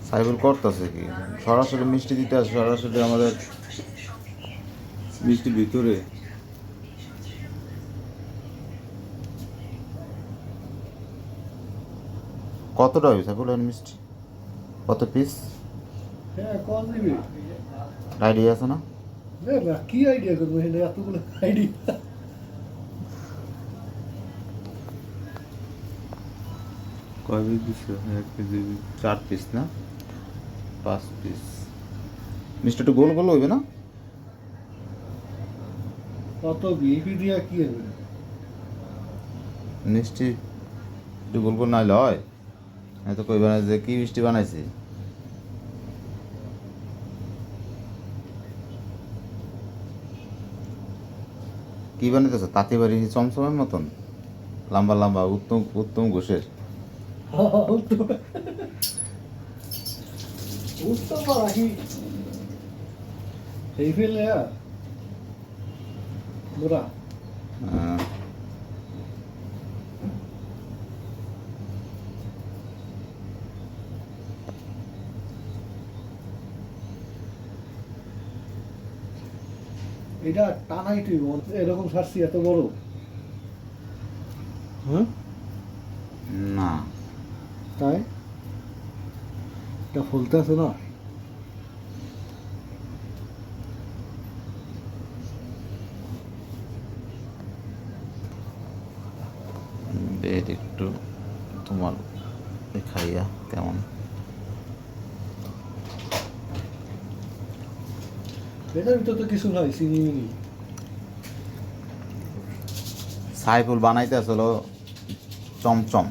সাইবুল করতেছে কি সরাসরি মিষ্টি দিতে আসে, সরাসরি আমাদের মিষ্টি ভিতরে। কতটা হবে সাইবুল মিষ্টি, কত পিস? হ্যাঁ কল দিবি। আইডিয়া আছে না? না কি আইডিয়া করবো এখানে এতগুলো আইডিয়া। কয় পিস দিচ্ছে? 1 কেজি 4 পিস না 5 পিস। মিষ্টি একটু গোল গোল হইবে না? কত বিপি দিয়া কি হবে? মিষ্টি একটু গোল গোল নাইলে হয়? এত কই বানাইছে যে কি মিষ্টি বানাইছে? কি বানাইতেছে? তাঁতি বাড়ি চমচমের মতন লম্বা লম্বা উত্তম উত্তম ঘোষের। উত্তম রাখি এই ফেলে মোরা এটা টানাই তুই এরকম সারছি এত বড়। হ্যাঁ না তাই এটা ফুলতে আছে না। বেড একটু তোমার খাইয়া কেমন? এটার ভিতর তো কিছু নাই চিনি মিনি। সাইফুল বানাইতে আসলো চমচম।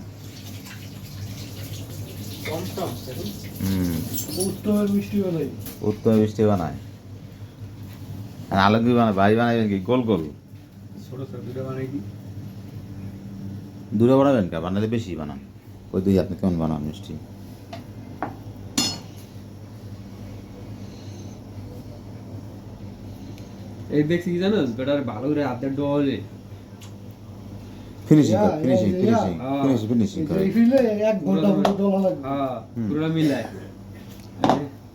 উত্তমের মিষ্টি বানাই। উত্তম মিষ্টি বানায়। আর আলমগীর বানায়, ভাই বানাইবেন কি গোল গোল? ছোট ছোট দুটো বানাই কি দূরে বানাবেন কা? বানালে বেশি বানান। ওই দুই আপনি কেমন বানান মিষ্টি? এই দেখছি কি জানোস বেটার ভালো করে হাতে ডলে finishing Yeah, finishing yeah, finishing yeah. Finishing finishing করে। এই ফিলে 1 ঘন্টা মতো ডলা লাগবে। হ্যাঁ পুরো মিলাই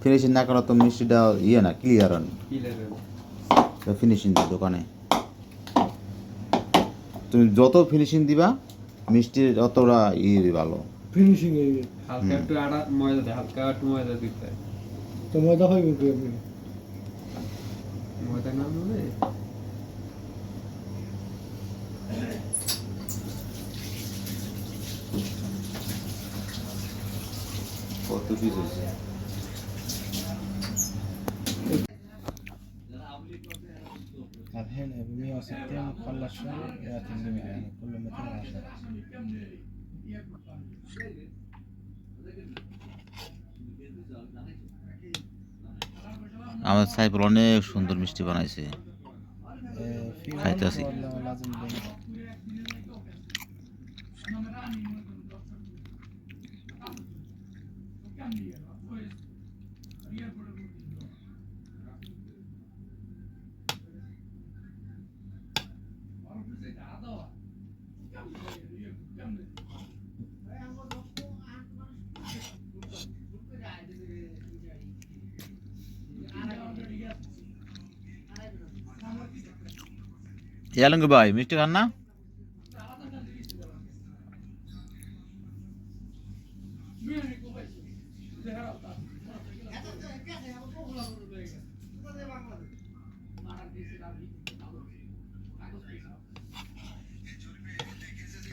ফিনিশিং না করা তো মিষ্টিটা ইয়ে না ক্লিয়ার হয় না। কি লাগে ফিনিশিং দিই দোকানে, তুমি যত ফিনিশিং দিবা মিষ্টির অতটা ইয়ে ভালো। ফিনিশিং এই হালকা একটু আটা ময়দা দে হালকা একটু ময়দা দিতে হয়। তো ময়দা হইবে কি আপনি ময়দা না মানে কত পিস হয়েছে? الحين ب 160 خلص شغل ياتي الجميع يعني كل 210. আমার সাইফুল অনেক সুন্দর মিষ্টি বানাইছে। في খাইতাছি। ولا لازم আলমগীর ভাই মিষ্টি খান না?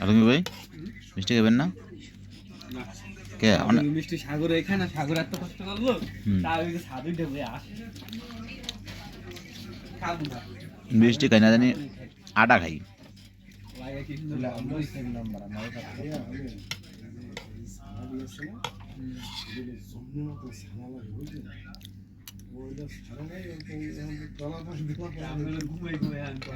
আলমগীর ভাই মিষ্টি খাবেন না? কে অনেক মিষ্টি সাগরে এখানে না সাগরে এত কষ্ট করলো তার ওই যে সাধু দেবে আসে খাবো না মিষ্টি খাই না জানি আটা খাই। লাগে কি সুন্দর لا مو يستلم نمبر ما ঘুমাই ঘুমাই আনতে